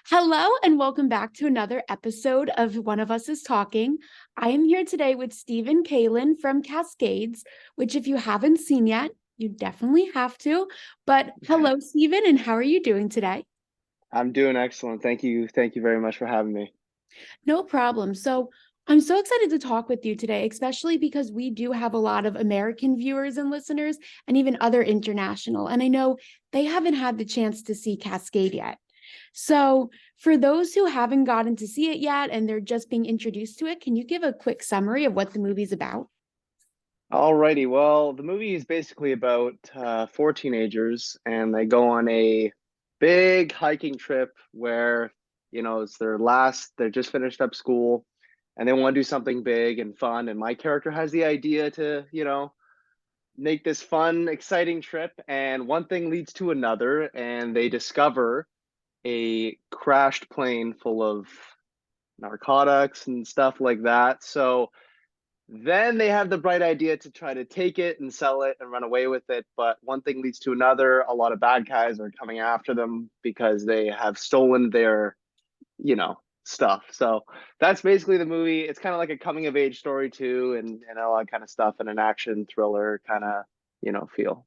Hello and welcome back to another episode of One of Us is Talking. I am here today with Steve and Kalyn from Cascades, which if you haven't seen yet, you definitely have to. But hello, Steven, and how are you doing today? I'm doing excellent. Thank you. Thank you very much for having me. No problem. So I'm so excited to talk with you today, especially because we do have a lot of American viewers and listeners and even other international. And I know they haven't had the chance to see Cascade yet. So, for those who haven't gotten to see it yet and they're just being introduced to it, can you give a quick summary of what the movie's about? Alrighty. Well, the movie is basically about four teenagers, and they go on a big hiking trip where, it's their last, they're just finished up school, and they want to do something big and fun. And my character has the idea to, make this fun, exciting trip. And one thing leads to another, and they discover a crashed plane full of narcotics and stuff like that. So then they have the bright idea to try to take it and sell it and run away with it. But one thing leads to another. A lot of bad guys are coming after them because they have stolen their, stuff. So that's basically the movie. It's kind of like a coming of age story too, and all that kind of stuff, and an action thriller kind of, feel.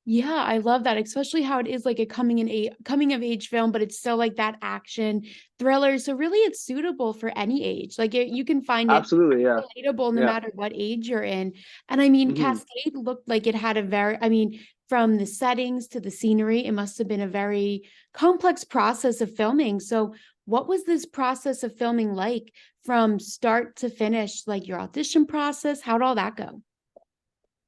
Yeah, I love that, especially how it is like a coming of age film, but it's still like that action thriller. So really it's suitable for any age. You can find it Absolutely. Yeah. relatable no Yeah. matter what age you're in. And I mean, hmm Cascade looked like it had a from the settings to the scenery, it must have been a very complex process of filming. So what was this process of filming like from start to finish, like your audition process? How'd all that go?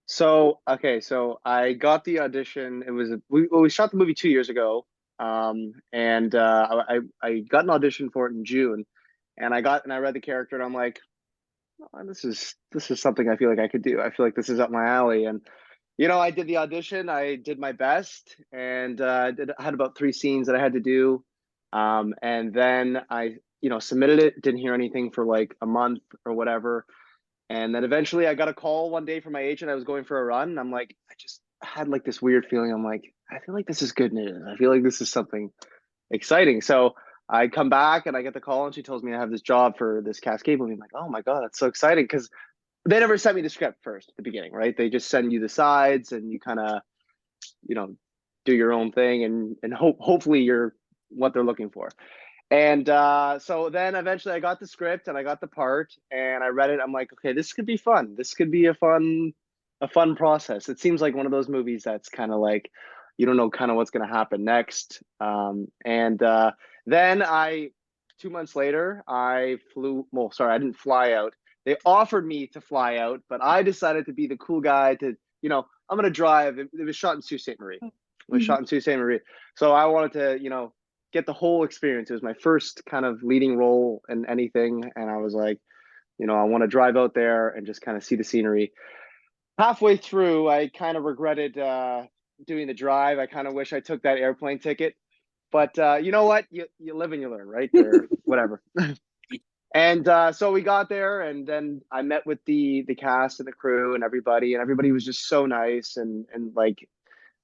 So okay, so I got the audition. It was we shot the movie 2 years ago, and I got an audition for it in June, and I read the character, and I'm like, oh, this is something I feel like I could do. I feel like this is up my alley, and I did the audition. I did my best, and I had about three scenes that I had to do, and then I submitted it. Didn't hear anything for like a month or whatever, and then eventually I got a call one day from my agent. I was going for a run. And I'm like, I just had like this weird feeling. I'm like, I feel like this is good news. I feel like this is something exciting. So I come back and I get the call and she tells me I have this job for this Cascade movie. I'm like, oh my God, that's so exciting. Because they never sent me the script first at the beginning, right? They just send you the sides and you kind of, you know, do your own thing and hopefully you're what they're looking for. And so then eventually I got the script and I got the part and I read it. I'm like, okay, this could be fun. This could be a fun process. It seems like one of those movies that's kind of like you don't know kind of what's going to happen next. And then 2 months later, I flew. Well, sorry, I didn't fly out. They offered me to fly out, but I decided to be the cool guy to, I'm going to drive. It was shot in Sault Ste. Marie. It was Mhm. shot in Sault Ste. Marie. So I wanted to, get the whole experience. It was my first kind of leading role in anything. And I was like, I want to drive out there and just kind of see the scenery. Halfway through, I kind of regretted doing the drive. I kind of wish I took that airplane ticket. But you know what? You live and you learn, right? Or whatever. And so we got there, and then I met with the cast and the crew and everybody was just so nice and like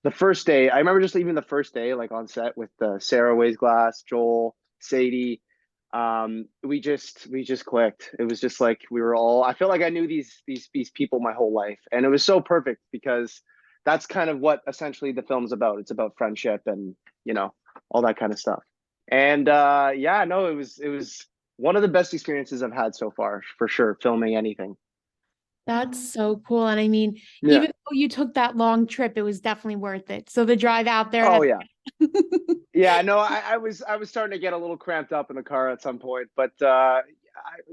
the first day, I remember just leaving the first day, like on set with Sarah Weighs Glass, Joel, Sadie. We just clicked. It was just like we were all. I felt like I knew these people my whole life, and it was so perfect because that's kind of what essentially the film's about. It's about friendship and you know all that kind of stuff. And yeah, no, it was one of the best experiences I've had so far for sure. Filming anything. That's so cool. And I mean, Yeah. even though you took that long trip, it was definitely worth it. So the drive out there Oh had yeah. Yeah, no, I was starting to get a little cramped up in the car at some point, but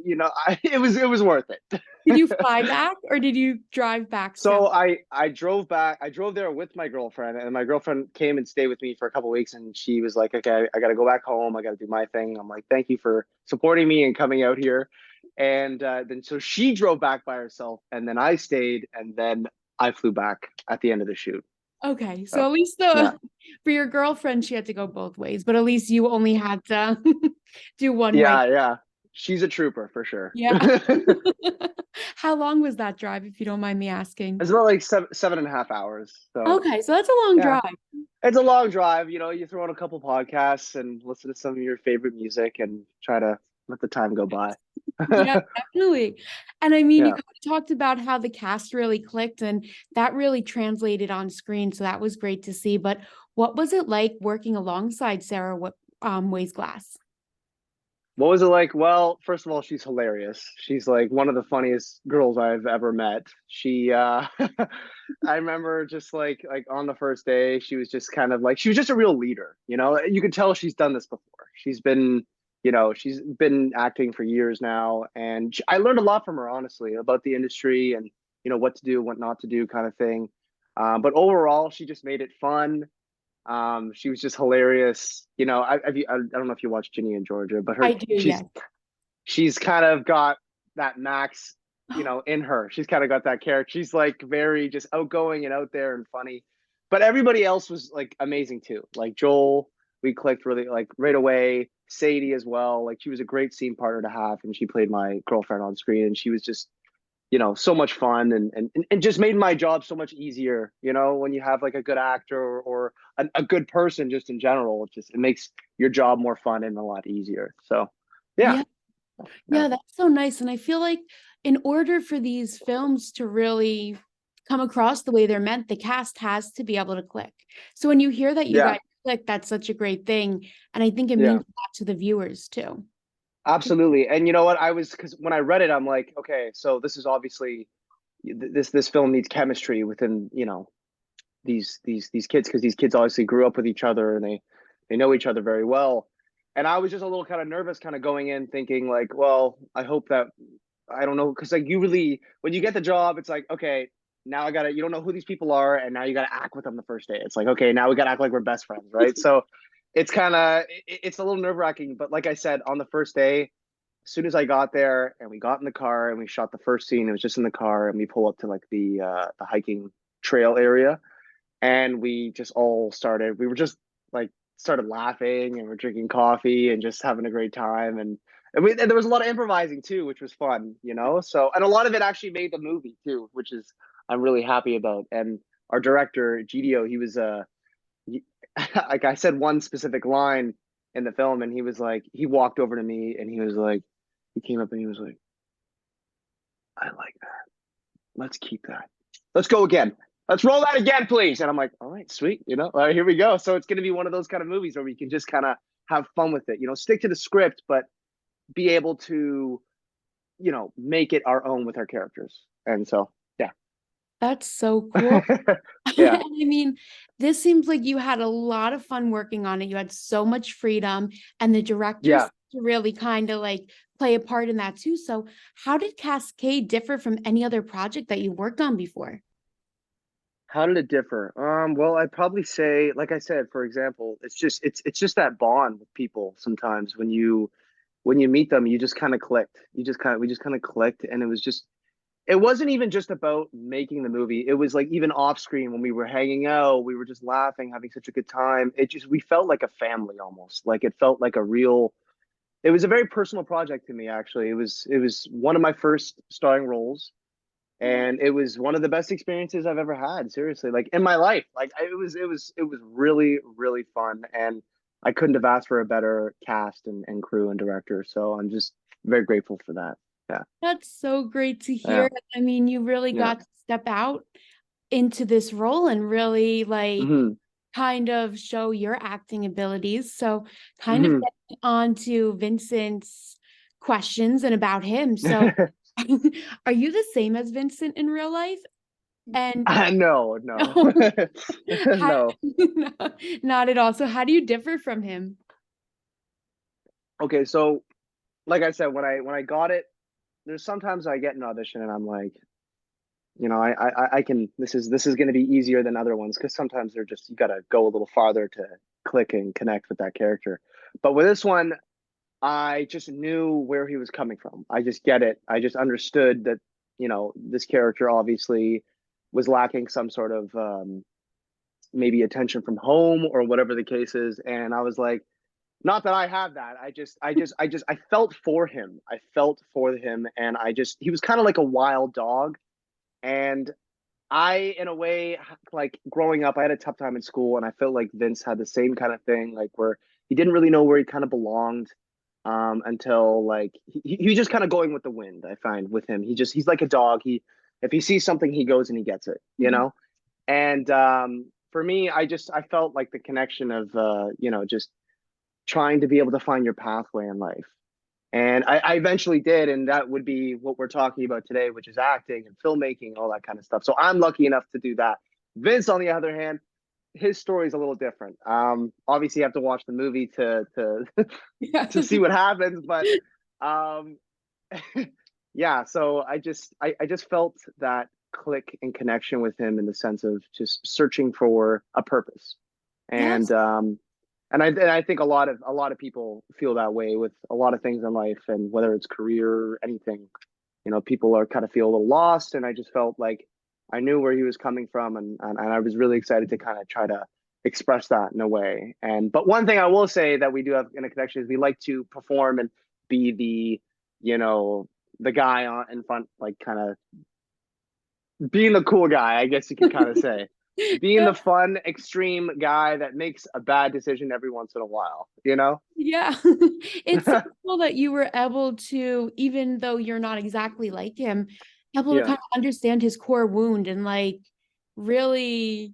it was worth it. Did you fly back or did you drive back still? So I drove back. I drove there with my girlfriend, and my girlfriend came and stayed with me for a couple of weeks, and she was like, "Okay, I got to go back home. I got to do my thing." I'm like, "Thank you for supporting me and coming out here." And then so she drove back by herself, and then I stayed, and then I flew back at the end of the shoot. Okay. So So at least yeah. for your girlfriend, she had to go both ways, but at least you only had to do one way. Yeah, yeah. She's a trooper for sure. Yeah. How long was that drive, if you don't mind me asking? It's about like 7.5 hours. So Okay, so that's a long yeah, drive. it's a long drive. You throw on a couple podcasts and listen to some of your favorite music and try to let the time go by. Yeah, definitely. And I mean, you Yeah. kind of talked about how the cast really clicked and that really translated on screen. So that was great to see. But what was it like working alongside Sarah Weiss Glass? What was it like? Well, first of all, she's hilarious. She's like one of the funniest girls I've ever met. She I remember just like on the first day, she was just kind of like she was just a real leader, you know? You could tell she's done this before. She's been acting for years now, and I learned a lot from her, honestly, about the industry and what to do, what not to do, kind of thing. But overall, she just made it fun. She was just hilarious. I don't know if you watch Ginny and Georgia, but I do, yes. she's kind of got that Max, in her. She's kind of got that character. She's like very just outgoing and out there and funny. But everybody else was like amazing too. Like Joel, we clicked really like right away. Sadie as well. Like she was a great scene partner to have, and she played my girlfriend on screen, and she was just so much fun and just made my job so much easier, when you have like a good actor or a good person just in general. It makes your job more fun and a lot easier. So yeah. Yeah. Yeah. Yeah, that's so nice. And I feel like in order for these films to really come across the way they're meant, the cast has to be able to click. So when you hear that you Yeah. guys click, that's such a great thing. And I think it Yeah. means a lot to the viewers too. Absolutely. And you know what? Because when I read it, I'm like, okay, so this is obviously this film needs chemistry within, these kids, because these kids obviously grew up with each other and they know each other very well. And I was just a little kind of nervous, kind of going in thinking like, well, I hope that I don't know, because like you really when you get the job, it's like, okay, now you don't know who these people are, and now you gotta act with them the first day. It's like, okay, now we gotta act like we're best friends, right? So it's a little nerve-wracking, but like I said, on the first day, as soon as I got there and we got in the car and we shot the first scene, it was just in the car, and we pull up to like the hiking trail area, and we were just like started laughing, and we're drinking coffee and just having a great time, and there was a lot of improvising too, which was fun, so, and a lot of it actually made the movie too, which is I'm really happy about. And our director Gidio, he was like I said one specific line in the film, and he walked over to me and he came up and he was like, I like that, let's keep that, let's go again, let's roll that again, please. And I'm like, all right, sweet, all right, here we go. So it's going to be one of those kind of movies where we can just kind of have fun with it, stick to the script, but be able to, make it our own with our characters. And so, yeah. That's so cool. And Yeah. I mean, this seems like you had a lot of fun working on it. You had so much freedom, and the directors Yeah. really kind of like play a part in that too. So, how did Cascade differ from any other project that you worked on before? How did it differ? Well, I'd probably say, like I said, for example, it's just that bond with people. Sometimes when you meet them, you just kind of clicked. We just kind of clicked, and it wasn't even just about making the movie. It was like even off screen when we were hanging out, we were just laughing, having such a good time. We felt like a family almost. Like it felt like it was a very personal project to me, actually. It was one of my first starring roles, and it was one of the best experiences I've ever had, seriously, like in my life. Like it was really, really fun, and I couldn't have asked for a better cast and crew and director. So I'm just very grateful for that. Yeah. That's so great to Yeah. hear. I mean, you really Yeah. got to step out into this role and really like Hmm. kind of show your acting abilities. So, kind of Hmm. getting on to Vincent's questions and about him. So, are you the same as Vincent in real life? And No, no. no, how, No. no, not at all. So, how do you differ from him? Okay, so like I said, when I got it, there's sometimes I get an audition and I'm like, I can. This is going to be easier than other ones, because sometimes they're just, you got to go a little farther to click and connect with that character. But with this one, I just knew where he was coming from. I just get it. I just understood that, this character obviously was lacking some sort of maybe attention from home or whatever the case is. And I was like, not that I have that. I felt for him. I felt for him, and he was kind of like a wild dog. And I, in a way, like growing up, I had a tough time in school, and I felt like Vince had the same kind of thing, like where he didn't really know where he kind of belonged, until like he just kind of going with the wind. I find with him, he's like a dog. If he sees something, he goes and he gets it, you Mhm. know. And for me, I felt like the connection of just trying to be able to find your pathway in life. And I eventually did, and that would be what we're talking about today, which is acting and filmmaking, all that kind of stuff. So I'm lucky enough to do that. Vince, on the other hand, his story is a little different. Obviously, you have to watch the movie to Yeah. to see what happens, but um, yeah. So I just felt that click and connection with him in the sense of just searching for a purpose, and Yes. I think a lot of people feel that way with a lot of things in life, and whether it's career or anything, people are kind of feel a little lost. And I just felt like I knew where he was coming from, and I was really excited to kind of try to express that in a way. And but one thing I will say that we do have in a connection is we like to perform and be you know, the guy on in front, like kind of being the cool guy, I guess you could kind of say. Being Yeah. the fun, extreme guy that makes a bad decision every once in a while, you know? Yeah. It's so cool that you were able to, even though you're not exactly like him, able to Yeah. kind of understand his core wound and like really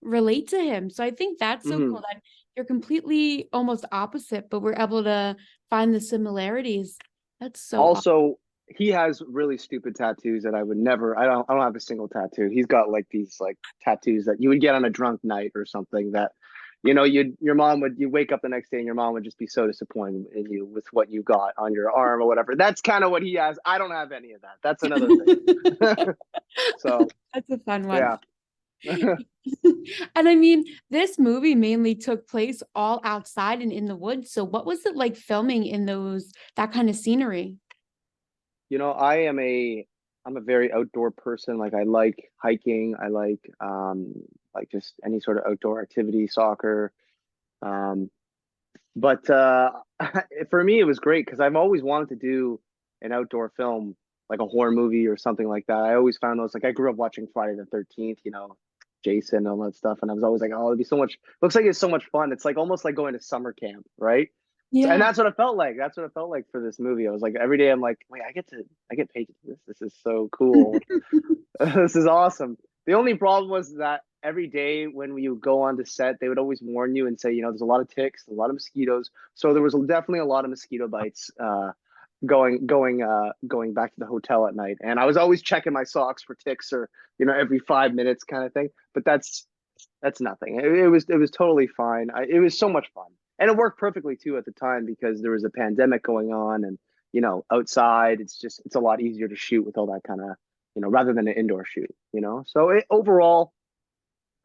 relate to him. So I think that's so Hmm. cool that you're completely almost opposite, but we're able to find the similarities. That's so awesome. Also, he has really stupid tattoos that I would never. I don't have a single tattoo. He's got like these like tattoos that you would get on a drunk night or something that, your mom would you wake up the next day and your mom would just be so disappointed in you with what you got on your arm or whatever. That's kind of what he has. I don't have any of that. That's another thing. So That's a fun one. yeah. And I mean, this movie mainly took place all outside and in the woods. So what was it like filming in that kind of scenery? I'm a very outdoor person. Like I like hiking. I like just any sort of outdoor activity, soccer. Um, but for me, it was great because I've always wanted to do an outdoor film, like a horror movie or something like that. I always found those, like I grew up watching Friday the 13th, Jason and all that stuff, and I was always like, oh, it'd be so much. Looks like it's so much fun. It's like almost like going to summer camp, right? So, and Yeah. that's what it felt like. That's what it felt like for this movie. I was like, every day I'm like, wait, I get paid to do this. This is so cool. This is awesome. The only problem was that every day when you go on to set, they would always warn you and say, there's a lot of ticks, a lot of mosquitoes. So there was definitely a lot of mosquito bites going back to the hotel at night. And I was always checking my socks for ticks or every 5 minutes kind of thing. But that's nothing. It was totally fine. It was so much fun, and it worked perfectly too at the time because there was a pandemic going on, and outside it's a lot easier to shoot with all that kind of rather than an indoor shoot. So overall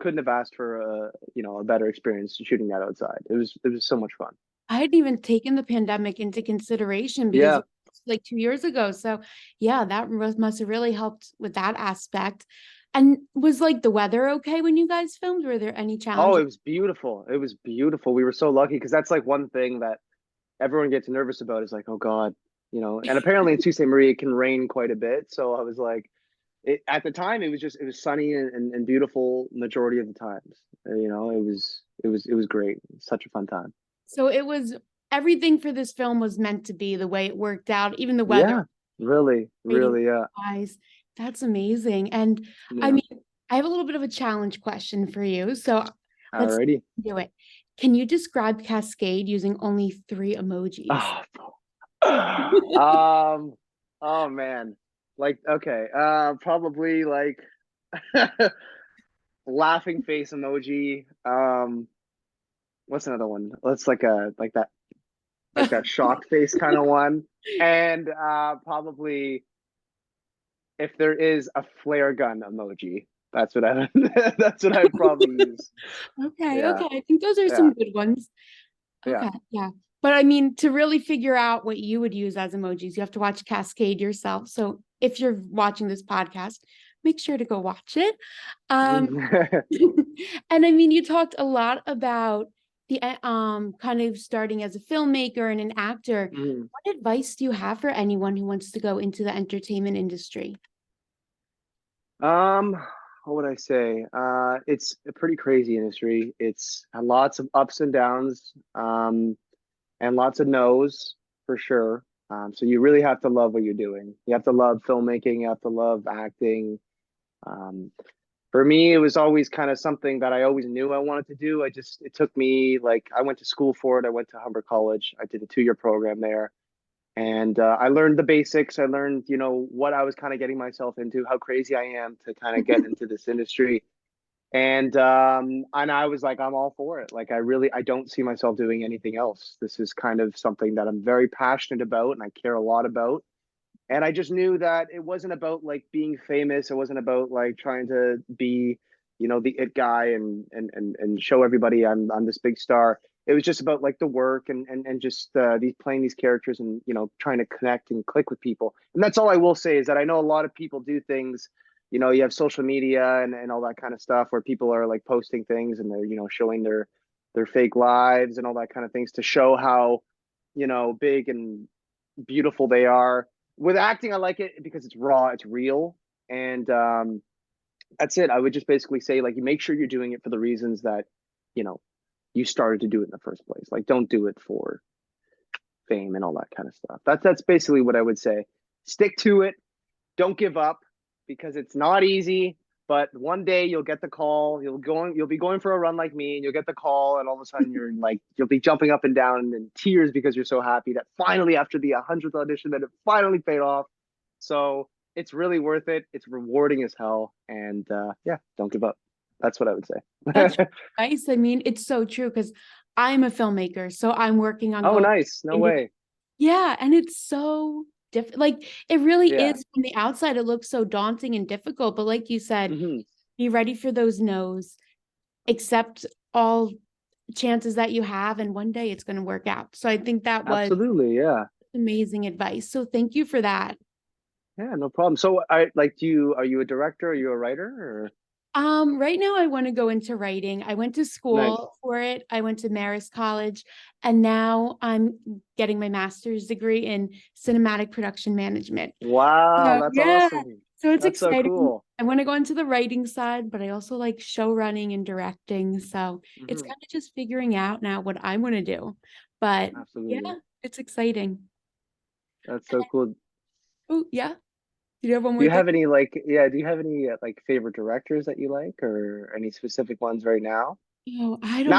couldn't have asked for a better experience shooting that outside. It was so much fun. I hadn't even taken the pandemic into consideration because Yeah. it was like 2 years ago. So yeah, that must have really helped with that aspect. And was like the weather okay when you guys filmed? Were there any Oh, challenges? it was beautiful. It was beautiful. We were so lucky because that's like one thing that everyone gets nervous about is like, oh God, and apparently in Sault Ste. Marie it can rain quite a bit. So I was like, at the time it was sunny and beautiful majority of the times. It was great. Such a fun time. So it was everything for this film was meant to be the way it worked out, even the weather, Yeah, really, rating really, yeah, wise. That's amazing. And I yeah. mean, I have a little bit of a challenge question for you. So let's Alrighty. do it. Can you describe Cascade using only three emojis? Oh, um, oh man, like okay, probably like laughing face emoji. What's another one? Let's like that shocked face kind of one, and probably if there is a flare gun emoji, that's what I that's what I'd probably use. Okay, Yeah, okay. I think those are yeah, some good ones. yeah. Okay, yeah. But I mean, to really figure out what you would use as emojis, you have to watch Cascade yourself. So if you're watching this podcast, make sure to go watch it. Um, and I mean, you talked a lot about kind of starting as a filmmaker and an actor, Mhm. what advice do you have for anyone who wants to go into the entertainment industry? Um, what would I say? It's a pretty crazy industry. It's lots of ups and downs, and lots of no's for sure. So you really have to love what you're doing. You have to love filmmaking. You have to love acting. Um, for me, it was always kind of something that I always knew I wanted to do. It took me like, I went to school for it. I went to Humber College. I did a 2 year program there. And I learned the basics. I learned, what I was kind of getting myself into, how crazy I am to kind of get into this industry. And I was like, I'm all for it. Like, I don't see myself doing anything else. This is kind of something that I'm very passionate about and I care a lot about. And I just knew that it wasn't about like being famous. It wasn't about like trying to be, the it guy and show everybody I'm this big star. It was just about like the work and just these playing these characters and trying to connect and click with people. And that's all I will say is that I know a lot of people do things. You have social media and all that kind of stuff where people are like posting things and they're showing their fake lives and all that kind of things to show how big and beautiful they are. With acting, I like it because it's raw, it's real, and that's it. I would just basically say like you make sure you're doing it for the reasons that you know you started to do it in the first place. Like don't do it for fame and all that kind of stuff. That's basically what I would say. Stick to it. Don't give up because it's not easy. But one day you'll get the call. You'll be going for a run like me, and you'll get the call, and all of a sudden you'll be jumping up and down in tears because you're so happy that finally after the 100th audition that it finally paid off. So it's really worth it. It's rewarding as hell, and yeah, don't give up. That's what I would That's say. nice. I mean, it's so true because I'm a filmmaker, so I'm working on Oh, going nice. No into, way. yeah, and it's so different. Like it really Yeah. is from the outside, it looks so daunting and difficult. But like you said, Hmm. be ready for those no's, accept all chances that you have, and one day it's going to work out. So I think that was Absolutely. Yeah. amazing advice. So thank you for that. Yeah. No problem. So, I like. Are you a director? Are you a writer? Or Right now I want to go into writing. I went to nice. school for it. I went to Marist College, and now I'm getting my master's degree in cinematic production management. Wow, So that's yeah, awesome. so it's That's so exciting. cool. I want to go into the writing side, but I also like show running and directing. So it's Hmm. kind of just figuring out now what I want to do. But yeah, Absolutely. it's exciting. That's so cool. Oh, yeah. Did you have one Do more you thing? have any like yeah, do you have any like favorite directors that you like or any specific ones right now? Oh, I don't.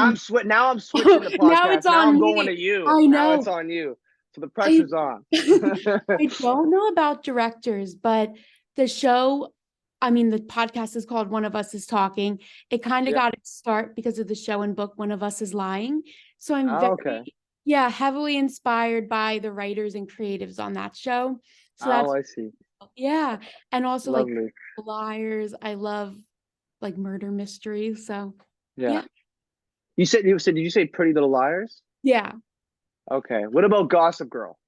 Now I'm switching the Now it's podcast. Now on I'm going me. to you. I Now it's know. on you. So the I pressure's on. I don't know about directors, but the show, I mean, the podcast is called One of Us is Talking. It kind of Yep. got its start because of the show and book One of Us is Lying. So I'm Oh, okay. very, yeah, heavily inspired by the writers and creatives on that show. So Oh, that's, I see. yeah. And also like Lovely. liars. I love like murder mysteries. So Yeah. yeah. Did you say Pretty Little Liars? Yeah. Okay. What about Gossip Girl?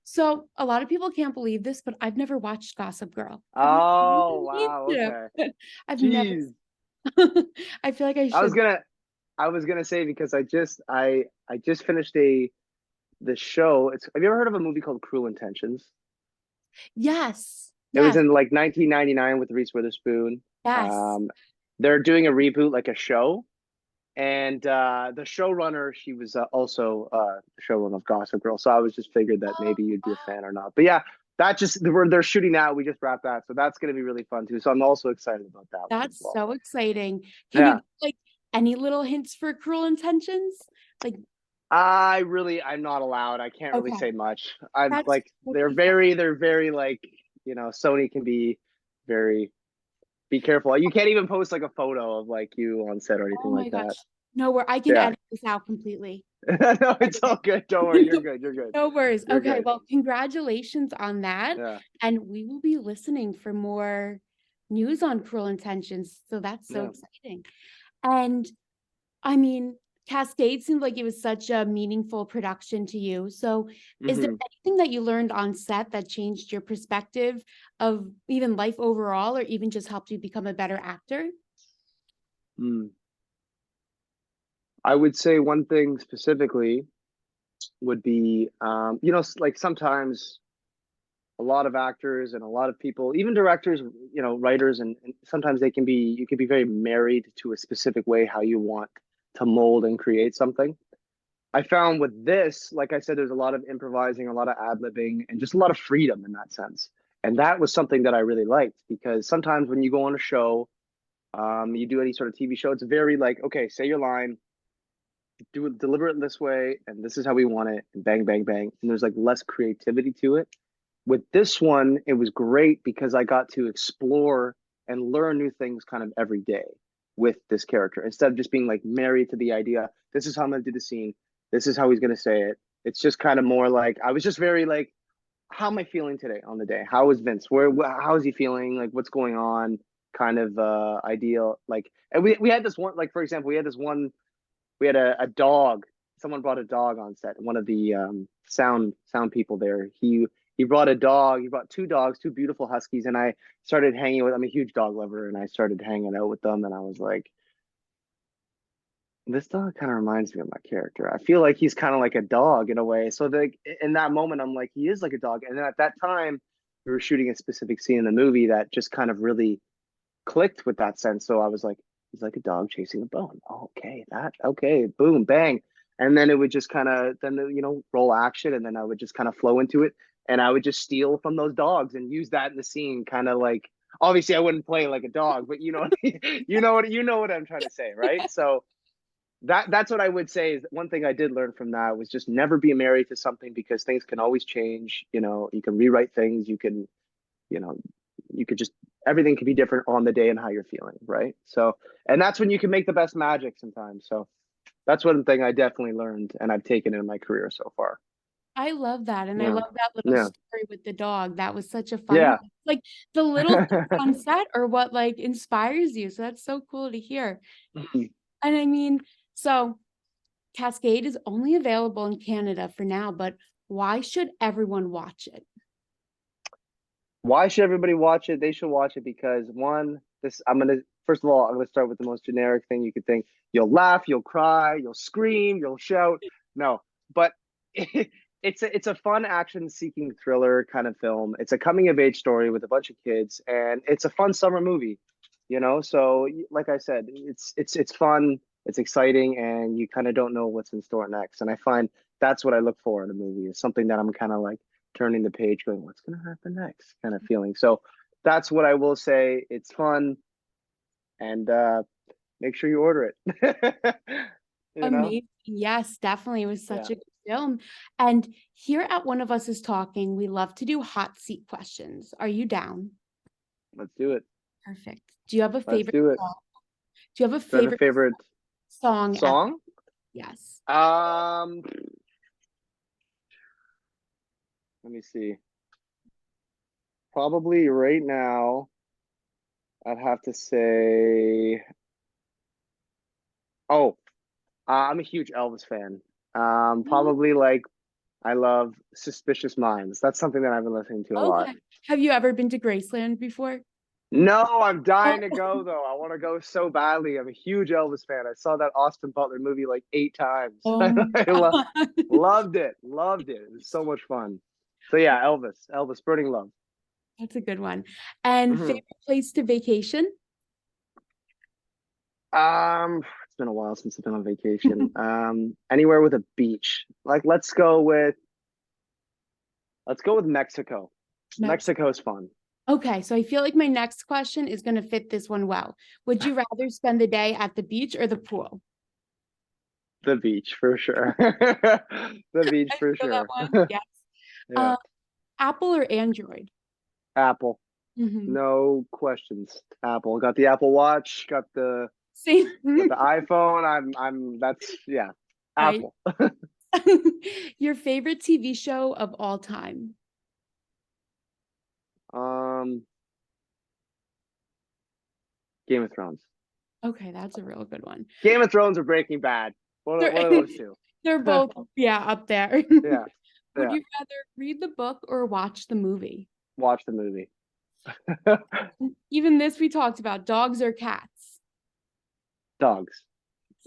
So a lot of people can't believe this, but I've never watched Gossip Girl. Have you? Oh, You need wow. to. Okay. I've never. Jeez. I feel like I I was should. gonna I was gonna say because I just finished the show. Have you ever heard of a movie called Cruel Intentions? Yes. It was Yes. in like 1999 with Reese Witherspoon. Yes. Um, they're doing a reboot, like a show, and the showrunner, she was also the showrunner of Gossip Girl. So I was just figured that Oh, maybe you'd be a wow. fan or not. But yeah, they're shooting that. We just wrapped that, so that's gonna be really fun too. So I'm also excited about that one as That's well. so exciting. Can you Yeah. give, like any little hints for Cruel Intentions? Like, I'm not allowed. I can't really okay, say much. I'm that's like, totally fine. they're very like, Sony can be very, be careful. You can't even post like a photo of like you on set or Oh anything my like that. gosh. No, where I can Yeah. edit this out completely. No, it's all good. Don't worry. You're good. You're good. No worries. You're Okay, good. well, congratulations on that. Yeah. And we will be listening for more news on Cruel Intentions. So that's so Yeah. exciting. And I mean, Cascade seemed like it was such a meaningful production to you. So, is there Hmm. anything that you learned on set that changed your perspective of even life overall, or even just helped you become a better actor? Mm. I would say one thing specifically would be, like sometimes a lot of actors and a lot of people, even directors, writers, and sometimes you can be very married to a specific way how you want to mold and create something. I found with this, like I said, there's a lot of improvising, a lot of ad-libbing, and just a lot of freedom in that sense. And that was something that I really liked because sometimes when you go on a show, you do any sort of TV show, it's very like, okay, say your line, do it, deliver it this way, and this is how we want it, and bang, bang, bang. And there's like less creativity to it. With this one, it was great because I got to explore and learn new things kind of every day with this character instead of just being like married to the idea, this is how I'm going to do the scene, this is how he's going to say it. It's just kind of more like I was just very like, how am I feeling today on the day? How is Vince? How is he feeling? Like, what's going on? Kind of ideal. Like, and we had this one, like, for example, we had a dog. Someone brought a dog on set. One of the sound people there. He brought a dog. He brought two dogs, two beautiful huskies, and I started hanging with. I'm a huge dog lover, and I started hanging out with them. And I was like, this dog kind of reminds me of my character. I feel like he's kind of like a dog in a way. So in that moment, I'm like, he is like a dog. And then at that time, we were shooting a specific scene in the movie that just kind of really clicked with that sense. So I was like, he's like a dog chasing a bone. Oh, okay, boom, bang. And then it would just kind of roll action, and then I would just kind of flow into it, and I would just steal from those dogs and use that in the scene, kind of like obviously I wouldn't play like a dog, but you know what I'm trying to say, right? So that's what I would say is one thing I did learn from that was just never be married to something because things can always change. You can rewrite things. You know, you could just everything can be different on the day and how you're feeling, right? So, and that's when you can make the best magic sometimes. So that's one thing I definitely learned and I've taken in my career so far. I love that. And I Yeah. love that little Yeah. story with the dog. That was such a fun Yeah. one. Like the little things on set or what like inspires you. So that's so cool to hear. And I mean, so Cascade is only available in Canada for now, but why should everyone watch it? Why should everybody watch it? They should watch it because one, first of all, I'm gonna start with the most generic thing you could think. You'll laugh, you'll cry, you'll scream, you'll shout. No, but it's a fun action seeking thriller kind of film. It's a coming of age story with a bunch of kids, and it's a fun summer movie. So like I said, it's fun, it's exciting, and you kind of don't know what's in store next. And I find that's what I look for in a movie is something that I'm kind of like turning the page going, what's going to happen next kind of feeling. So that's what I will say. It's fun, and make sure you order it. you know? Amazing. Yes, definitely. It was Yeah, such a good film. And here at One of Us is Talking, we love to do hot seat questions. Are you down? let's do it. Perfect. Do you have a Let's favorite do it. song? Do you have a Do I have a favorite favorite song ever? song? Yes. Let me see. Probably right now, I'd have to say, oh, I'm a huge Elvis fan. Oh, Probably like I love Suspicious Minds. That's something that I've been listening to a lot. okay. Have you ever been to Graceland before? No, I'm dying Oh, to go though. I want to go so badly. I'm a huge Elvis fan. I saw that Austin Butler movie like 8 times. oh my I God. loved it. Loved it. It was so much fun. So yeah, Elvis, Burning Love. That's a good one. And Mhm. favorite place to vacation? It's been a while since I've been on vacation. Anywhere with a beach. Like let's go with Mexico. Mexico. Mexico's fun. Okay, so I feel like my next question is going to fit this one well. Would you rather spend the day at the beach or the pool? The beach for sure. The beach I for feel that sure. one. Yes. Yeah. Uh, Apple or Android? Apple. Hmm. No questions. Apple. Got the Apple Watch, Same, got the iPhone. That's yeah. right? Apple. Your favorite TV show of all time? Um Game of Thrones. Okay, that's a real good one. Game of Thrones or Breaking Bad. They're, One of those two. they're both, yeah, up there. Yeah. Would Yeah. you rather read the book or watch the movie? Watch the movie. Even this we talked about, dogs or cats? Dogs.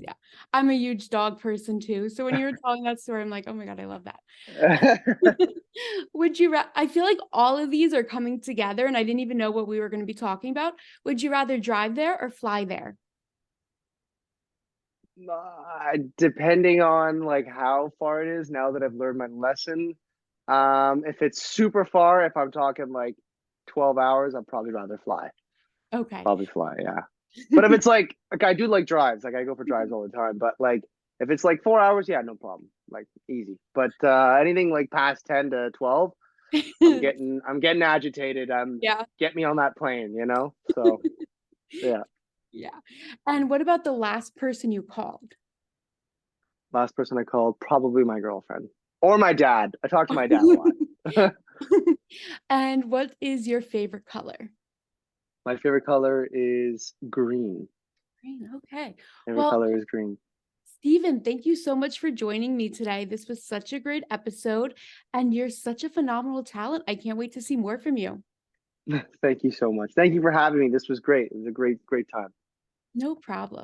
Yeah. I'm a huge dog person too. So when you were telling that story, I'm like, oh my God, I love that. I feel like all of these are coming together and I didn't even know what we were going to be talking about. Would you rather drive there or fly there? Depending on like how far it is, now that I've learned my lesson. If it's super far, if I'm talking like 12 hours, I'd probably rather fly. Okay. Probably fly, yeah. But if it's like I do like drives, like I go for drives all the time. But like if it's like 4 hours, yeah, no problem. Like easy. But anything like past 10 to 12, I'm getting agitated. Yeah. Get me on that plane, you know? So yeah. Yeah. And what about the last person you called? Last person I called, probably my girlfriend. Or my dad. I talk to my dad a lot. And what is your favorite color? My favorite color is green. Green. Okay. Favorite Well, color is green. Stephen, thank you so much for joining me today. This was such a great episode, and you're such a phenomenal talent. I can't wait to see more from you. Thank you so much. Thank you for having me. This was great. It was a great, great time. No problem.